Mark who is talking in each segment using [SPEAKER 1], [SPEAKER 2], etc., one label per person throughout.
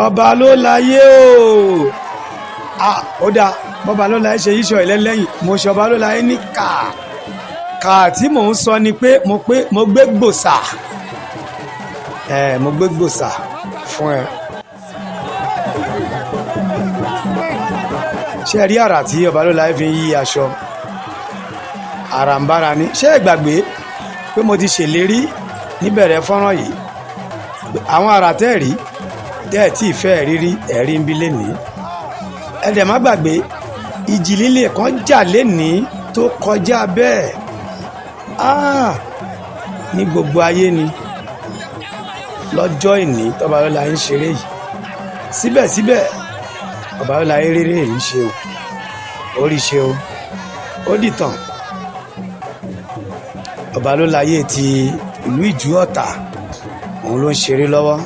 [SPEAKER 1] ọba ló láyé o ó dáa bọ́ba ló láyé ṣe yíṣọ ìlẹ́lẹ́yìn mo ṣe ọba ló láyé ní kà tí mò ń sọ ni pé mo gbé gbòsà mo gbé gbòsà fún ẹ. ṣé ẹ rí àrà tí ọba ló láyé fi ń yí aṣọ àràǹbarà ni ṣé ẹ gbàgbé pé mo ti ṣèlérí níbẹ̀rẹ̀ fọ́nrán yìí àwọn àrà tẹ́ rí tẹ́ ẹ̀ tí ì fẹ́ rírí ẹ̀rí ń bí lénìí ẹ dẹ̀ má gbàgbé ìjì líle kan jà lénìí tó kọjá bẹ́ẹ̀ ní gbogbo ayé ni lọ́jọ́ ìní tọ́ba ló láyé ń ṣeré yìí síbẹ̀síbẹ̀ ọba ló láyé rere èyí ṣe o orí ṣe o ó dìtàn ọba ló láyé ti ìlú Ìjú Ọ̀tà òun ló ń ṣeré lọ́wọ́.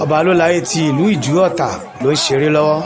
[SPEAKER 1] ọba ló láyé ti ìlú Ìjú Ọ̀tà ló ń ṣeré lọ́wọ́.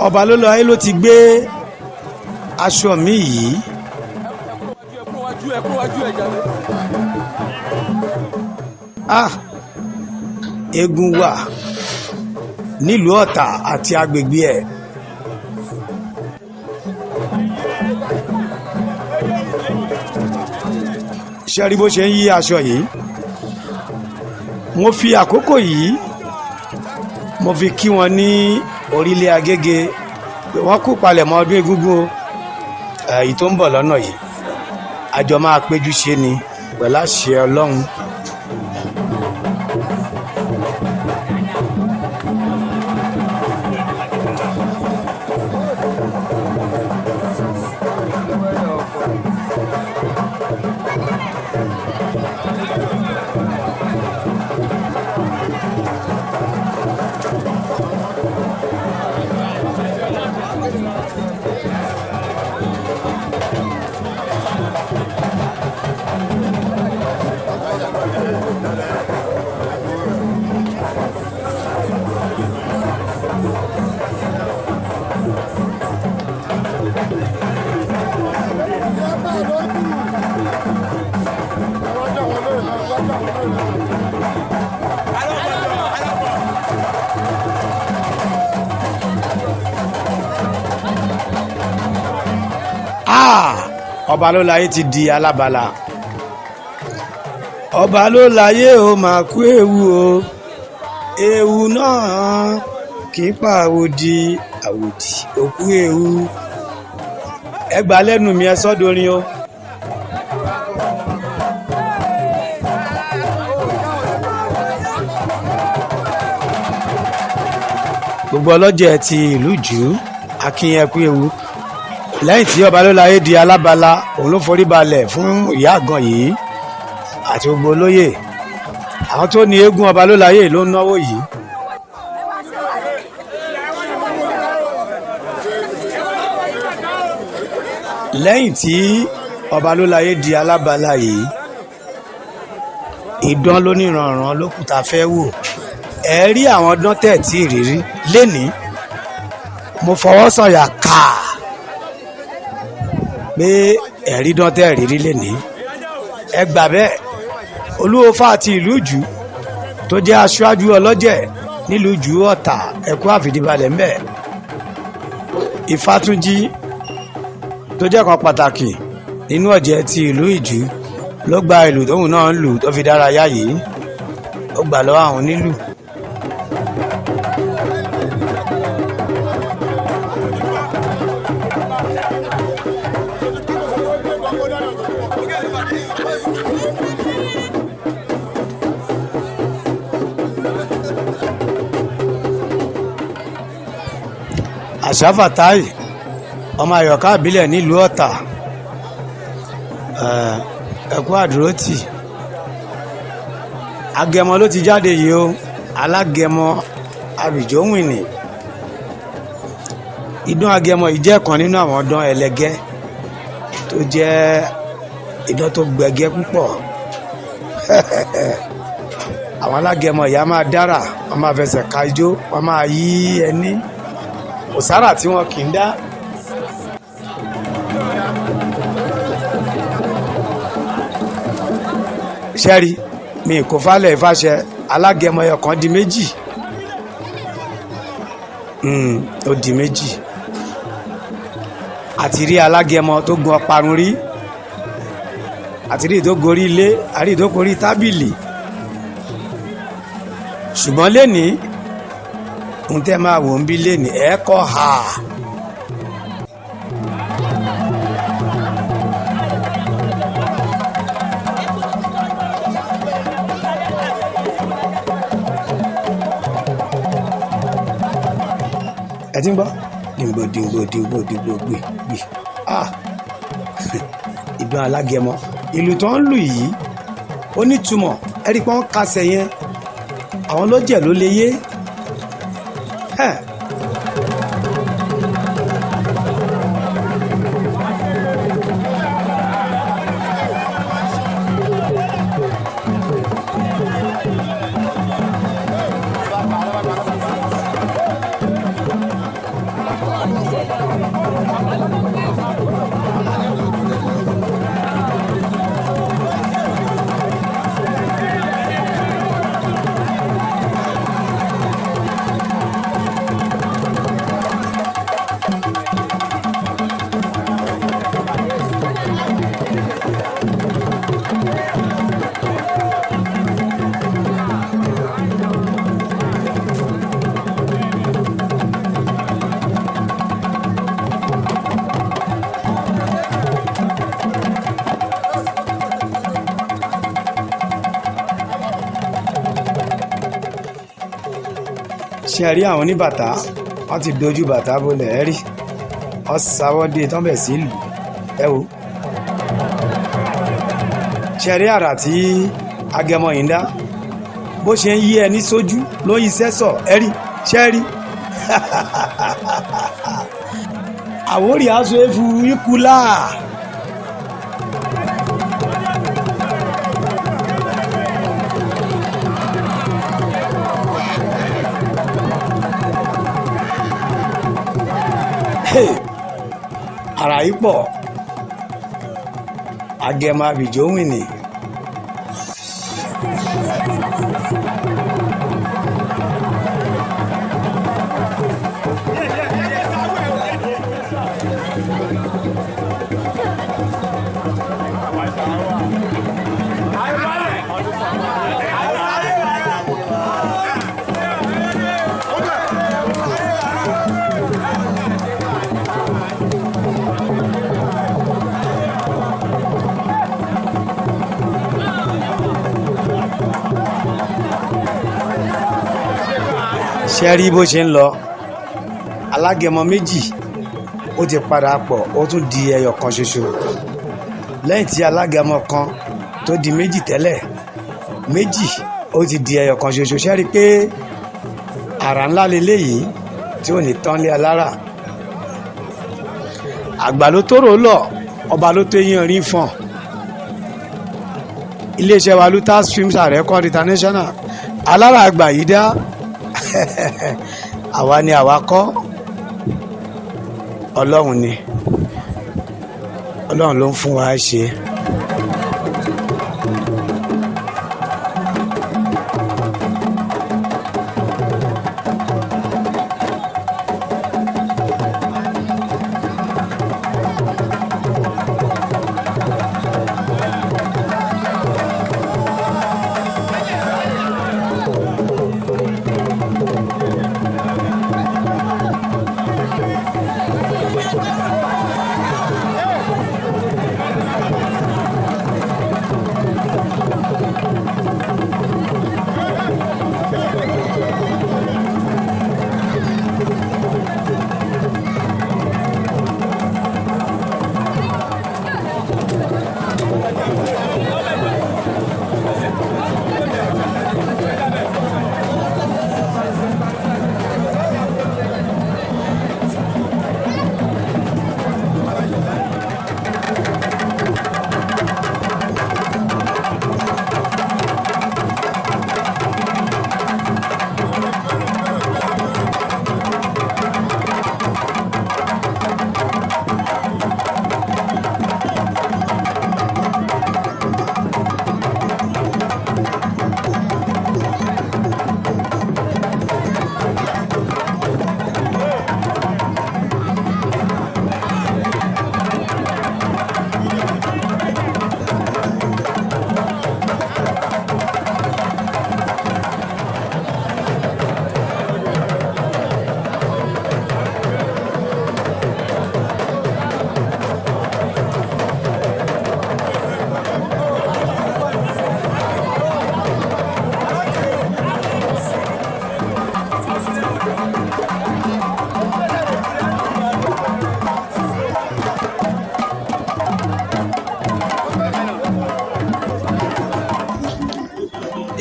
[SPEAKER 1] ọba ló láyé ló ti gbé aṣọ mi yìí eégún wà nílùú Ọ̀tà àti agbègbè ẹ̀. ṣe rí bó ṣe ń yí aṣọ yìí mo fi àkókò yìí mo fi kí wọn ní orílẹ̀ Agége wọ́n kú palẹ̀mọ́ ọdún egúngún èyí tó ń bọ̀ lọ́nà yìí àjọ máa péjú ṣe ni pẹ̀lú àṣẹ Ọlọ́run. ọba ló láyé ti di alábala ọba ló láyé ó máa kú ewu o ewu náà kì í pa àwòdì òkú ewu ẹgbà lẹ́nu mi ẹ sọ́dọ̀rin o. gbogbo ọlọ́jẹ̀ ti ìlú Ìjú akínyẹn kú ewu lẹ́yìn tí ọba ló láyé di alábala òun ló forí balẹ̀ fún ìyá àgàn yìí àti gbogbo olóyè àwọn tó ní eégún ọba ló láyé ló ń náwó yìí. lẹ́yìn tí ọba ló láyé di alábala yìí ìdán lóníranran ló kù tá a fẹ́ wò. Ẹ rí àwọn dán tẹ̀ tí ìrírí lénìí mo fọwọ́ sọ̀yà ká pé ẹ̀rí dán tẹ̀ rírí lénìí. Ẹ gbà bẹ́ẹ̀ Olúwo Ifá ti ìlú Ìjú tó jẹ́ aṣáájú ọlọ́jẹ̀ nílùú Ìjú Ọ̀tà ẹ̀kú àfìdíbalẹ̀ ń bẹ̀. Ifátúnjí tó jẹ́ kan pàtàkì nínú ọ̀jẹ̀ ti ìlú Ìjú ló gba ìlù tóun náà ń lù tó fi dárayá yìí ó gbà lọ́wọ́ àwọn onílù. Àṣà Fatai ọmọ Àyọ̀ká ìbílẹ̀ nílùú Ọ̀tà ẹ̀kú àdúrótì. Agẹmọ ló ti jáde yìí o, alágẹmọ àbìjówìnì. Idán agẹmọ yìí jẹ́ kan nínú àwọn idán ẹlẹgẹ́ tó jẹ́ idán tó gbẹgẹ́ púpọ̀. Àwọn alágẹmọ yìí á máa dára, wọ́n máa fẹsẹ̀ ka ijó, wọ́n máa yí ẹní, kò sára tí wọn kì í dá. Ṣẹ́rí mi kò falẹ̀ ìfàṣẹ alágẹmọ ẹyọ kan di méjì. Ó di méjì. Àti rí alágẹmọ tó gun ọparun rí, àti rí tó gorí ilé, àrí tó gorí tábìlì. Ṣùgbọ́n lénìí ń tẹ́ máa wò ń bí lénìí ẹ̀ kọ́ ha. Ẹ ti ń gbọ́ dìgbò dìgbò dìgbò dìgbò gbè gbè ìdán alágẹmọ ìlú tó ń lù yìí ó nítumọ̀ ẹ̀rí pọ́n kásẹ̀ yẹn àwọn lọ́jẹ̀ ló lè yé. Ṣé ẹ rí àwọn oníbàtà wọ́n ti dojú bàtà bolẹ̀ ẹ rí wọ́n sáwọ́dé tán bẹ̀ sí lù ẹ wo. Ṣé ẹ rí àrà tí agẹmọ yìí ń dá bó ṣe ń yí ẹni sójú ló yí sẹ́sọ̀ ẹ rí ṣé ẹ rí. Àwòrì aṣọ efu ikú láà. Àrà yìí pọ̀ agẹmọ àbìjówìnì. Ṣé rí bó ṣe ń lọ alágẹmọ méjì ó ti padà pọ̀ ó tún di ẹyọ kan ṣoṣo lẹ́yìn tí alágẹmọ kan tó di méjì tẹ́lẹ̀ méjì ó ti di ẹyọ kan ṣoṣo. Ṣé rí pé àrà ńlá leléyìí tí ò ní tán lé alára. Àgbà ló tóró lọ ọba ló tó yín rí fọ̀n. iléeṣẹ́ wa Lutas Films and Record International alára àgbà yìí dá àwa ni àwa kọ́ ọlọ́run ni ọlọ́run ló ń fún wa ṣe.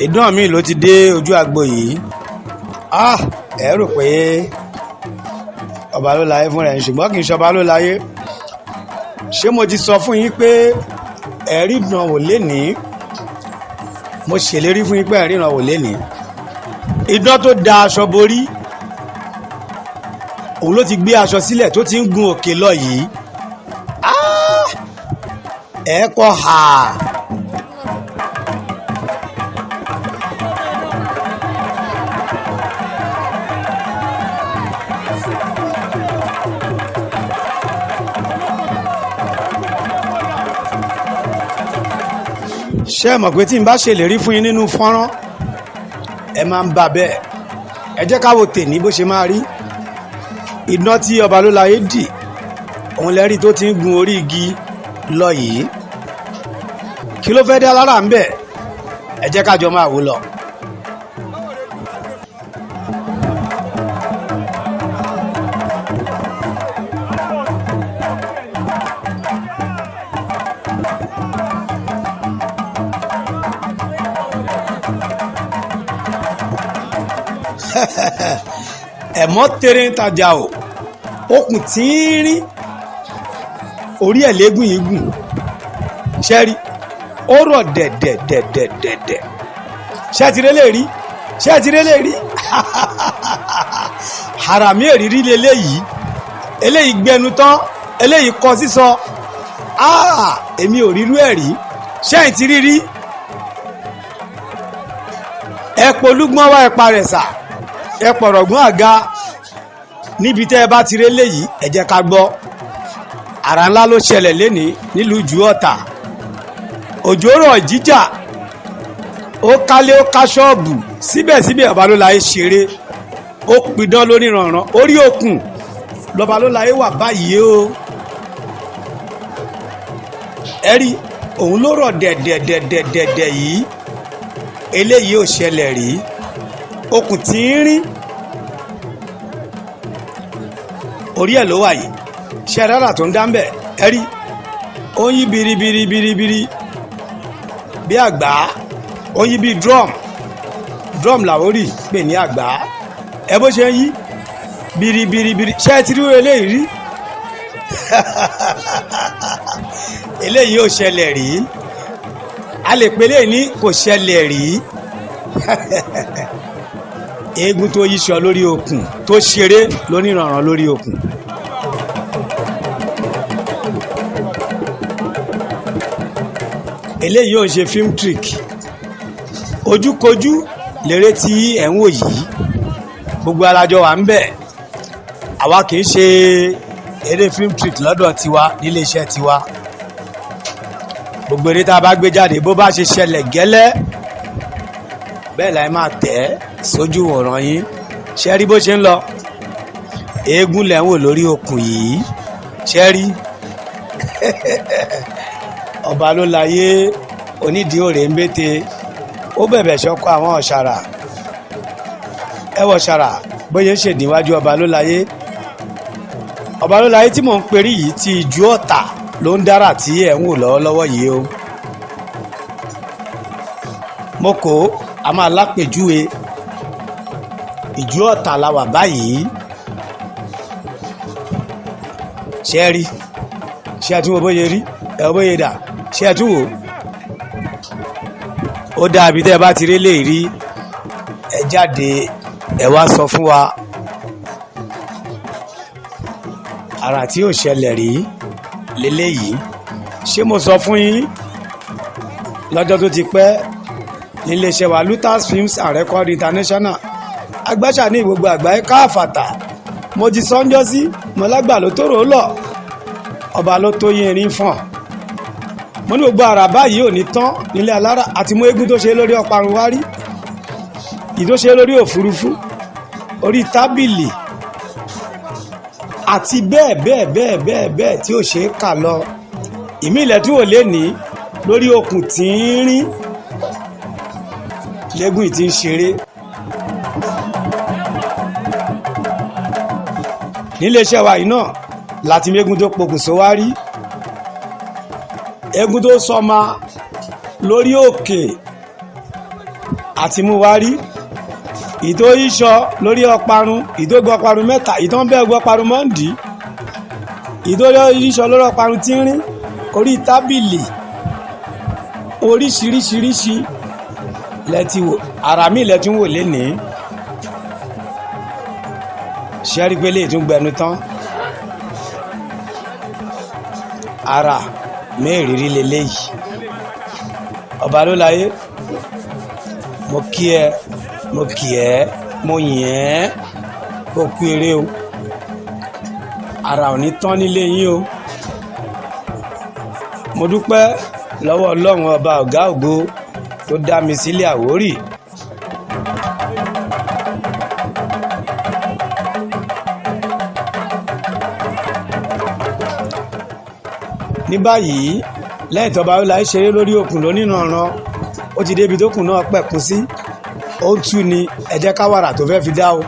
[SPEAKER 1] ìdán mi ló ti dé ojú agbo yìí ẹ rò pé ọba ló láyé fún rẹ̀ ṣùgbọ́n kì í ṣe ọba ló láyé. ṣé mo ti sọ fún yín pé ẹ̀rí ìdánwò lénìí mo ṣèlérí fún yín pé ẹ̀rí ìdánwò lénìí idán tó da aṣọ borí òun ló ti gbé aṣọ sílẹ̀ tó ti ń gun òkè lọ yìí ẹ kọ́ ha. ṣé ẹ mọ̀ pé tí n bá ṣèlérí fún yín nínú fọ́nrán ẹ máa ń bà bẹ́ẹ̀. ẹ jẹ́ ká wo tèmi bó ṣe máa rí. iná tí ọba ló láyé dì òun lẹ́rí tó ti ń gun orí igi lọ yìí kí ló fẹ́ dé alára ń bẹ̀ ẹ jẹ́ ká jọ máa wò lọ. ẹ̀mọ́ tẹ̀rẹ̀ ń tajà o okùn tíírín orí ẹ̀ lẹ́gùn yìí gùn ṣẹ́rí ó rọ̀ dẹ̀dẹ̀dẹ̀dẹ̀dẹ̀ ṣẹ́tìrẹ́lẹ̀ rí ṣẹ́tìrẹ́lẹ̀ rí harami èrírí lélẹ́yìí eléyìí gbẹnu tán eléyìí kọ sísọ èmi ò rírú ẹ̀ rí ṣẹ́yìn tí rírí ẹ polúgbọ́n wá ẹ parẹ̀ sà ẹ pọ̀rọ̀gún àga níbi tẹ́ ẹ bá ti rélé yìí ẹ jẹ́ ká gbọ́. àrà ńlá ló ṣẹlẹ̀ lénìí nílùú ìjú ọ̀tà òjò rọ̀ jíjà ó kálé ó ká ṣọ́ọ̀bù síbẹ̀síbẹ̀ ọba ló láyé ṣeré ó pidán lórí rànràn orí òkun lọba ló láyé wà báyìí o. ẹ rí òun ló rọ̀ dẹ̀dẹ̀dẹ̀dẹ̀dẹ̀ yìí eléyìí ò ṣẹlẹ̀ rí okùn tí ń rí orí ẹ̀ ló wà yìí ṣe rárá tó ń dá ń bẹ̀ ẹ rí ó ń yí biribiribiribiri bí àgbá ó ń yí bí drum làwọn rí pè ní àgbá ẹ bó ṣe ń yí biribiribiri ṣe ti rí eléyìí rí eléyìí ò ṣẹlẹ̀ rí a lè pè léyìí ní kò ṣẹlẹ̀ rí eégún tó yíṣọ lórí okùn tó ṣeré lóníranran lórí okùn. eléyìí ò ń ṣe film trick ojúkojú léré tí ẹ̀ ń wò yìí gbogbo alájọ wà ń bẹ̀ àwa kì í ṣe eré film trick lọ́dọ̀ tiwa nílé iṣẹ́ tiwa gbogbo eré tá a bá gbé jáde bó bá ṣe ṣẹlẹ̀ gẹ́lẹ́ bẹ́ẹ̀ láì máa tẹ̀ ẹ́ sójú wòran yín ṣe rí bó ṣe ń lọ eégún lẹ̀ ń wò lórí okùn yìí ṣe rí ọba ló láyé onídìí òrè ń bété ó bẹ̀bẹ̀ ṣọkọ àwọn ọ̀ṣàrà ẹ wọ ṣàrà bóyá ṣèdíwájú ọba ló láyé tí mò ń perí yìí ti Ìjú Ọ̀tà ló ń dára tí ẹ̀ ń wò lọ́wọ́lọ́wọ́ yìí o mo kò a máa lápèjúwe Ìjú Ọ̀tà la wà báyìí ṣe é rí ṣe àtúwò bóyá rí ẹ bóyá dà ṣe àtúwò ó dàbí tẹ́ ẹ bá ti rí lè rí ẹ jáde ẹ wá sọ fún wa àrà tí ò ṣẹlẹ̀ rí lélẹ́yìí ṣé mo sọ fún yín lọ́jọ́ tó ti pẹ́ níléeṣẹ́ wa Lutas Films and Record International agbáṣà ní gbogbo àgbáyé káàfàtà mo ti sọ́njọ́ sí mọ́lágbà ló tó rò ó lọ ọba ló tó yín erin fọ̀n mo ní gbogbo àrà báyìí ò ní tán nílé alára àti mú eégún tó ṣe lórí ọparun wárí ìdó ṣe lórí òfurufú orí tábìlì àti bẹ́ẹ̀ bẹ́ẹ̀ bẹ́ẹ̀ bẹ́ẹ̀ bẹ́ẹ̀ tí ó ṣe é kà lọ ìmílẹ̀ tí ò lè ní lórí okùn tínrín lẹ́gùn ìtì ń ṣeré níléeṣẹ́ wa yìí náà láti mẹ́gùn tó pokùnso wá rí eégún tó sọma lórí òkè àti mú wá rí ìtò ìṣọ lórí ọparun ìdógbò ọparun mẹ́ta ìtàn bẹ́ẹ̀ gbọ́ ọparun mọ́ndì ìtò ìṣọ lórí ọparun tínrín orí tábìlì oríṣiríṣiríṣi lẹ́tí wò ara mi lẹ́tí wò lénìí ṣẹ́rí pé lè tún gbẹnu tán ara mẹ́rìírí leléyìí ọba ló láyé mo kí ẹ mo kì ẹ́ mo yìn ẹ́ kó kú eré o ara ò ní tán nílé yín o mo dúpẹ́ lọ́wọ́ Ọlọ́run ọba ọ̀gá ògo tó dá mi sílé Àwórì ní báyìí lẹ́yìn tó bá ó láì ṣeré lórí òkun lóníranran ó ti débi tó kùn náà pẹ̀kún sí ó ń tú ni ẹ jẹ́ ká wàrà tó fẹ́ fi dá o.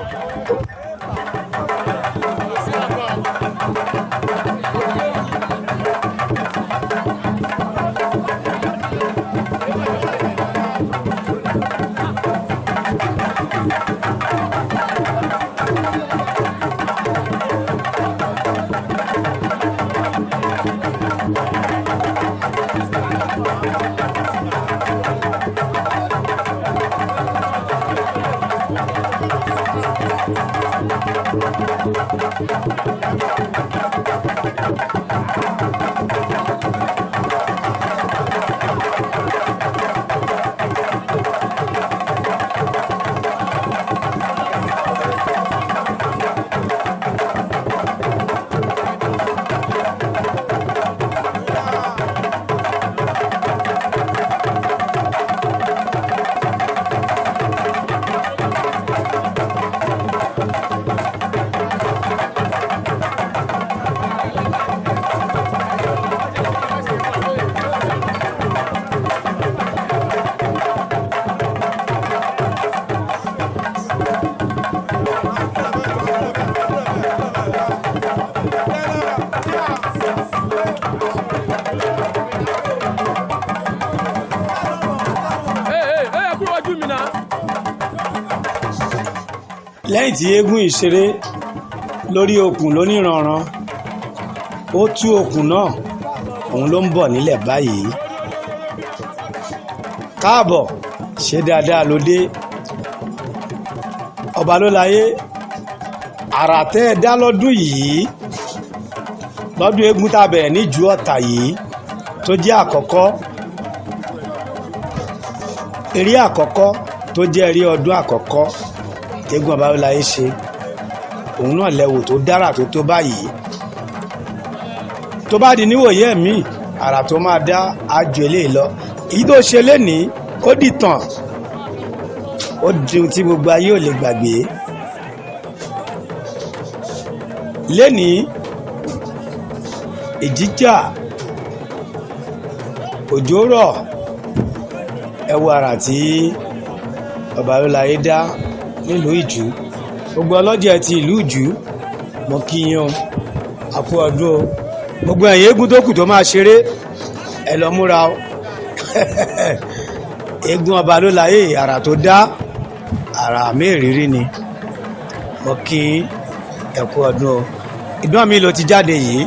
[SPEAKER 1] lẹ́yìn tí eégún ìṣeré lórí okùn lóníranran ó tú okùn náà òun ló ń bọ̀ nílẹ̀ báyìí káàbọ̀ ṣe dáadáa ló dé ọba ló láyé. àrà tẹ́ ẹ dá lọ́dún yìí lọ́dún eégún tá a bẹ̀rẹ̀ níjú ọ̀tà yìí tó jẹ́ àkọ́kọ́ eré àkọ́kọ́ tó jẹ́ eré ọdún àkọ́kọ́ eégún ọba ló láyé ṣe òun náà lẹ́wò tó dára tó báyìí. tó bá di níwòye ẹ̀mí àrà tó máa dá àjò eléyìí lọ. èyí tó ṣe lénìí ó dìtàn ó di ohun tí gbogbo ayé ò lè gbàgbé. lénìí ìjíjà òjò rọ̀ ẹ wo àrà tí ọba ló láyé dá nílùú ìjú. gbogbo ọlọ́jẹ̀ ti ìlú ìjú mo kí yín o a kú ọdún o. gbogbo ẹ̀yin eégún tó kù tó máa ṣeré ẹ lọ múra o. eégún ọba ló láyé àrà tó dá àrà mẹ́rìírí ni mo kí ẹ kú ọdún o. ìdán mi ló ti jáde yìí.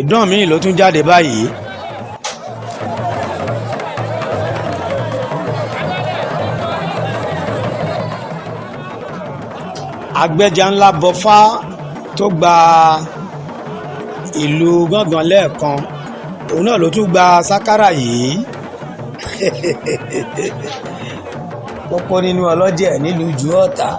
[SPEAKER 1] ìdán míì ló tún jáde báyìí. agbẹ́jà ńlá bọfá tó gba ìlú gángan lẹ́ẹ̀kan òun náà ló tún gba sákárà yìí. pọ́pọ́ nínú ọlọ́jẹ̀ nílùú ìjú ọ̀tà.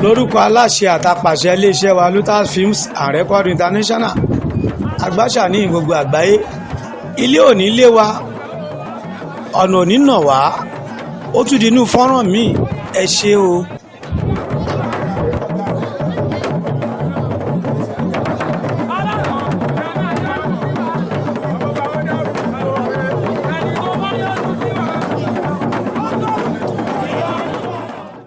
[SPEAKER 1] lórúkọ aláṣẹ àtàpàṣẹ iléeṣẹ́ wa Lutas Films and Record International agbáṣà ní gbogbo àgbáyé. ilé òní lé wa ọ̀nà òní nà wá ó tún di inú fọ́nrán míì ẹ ṣé o.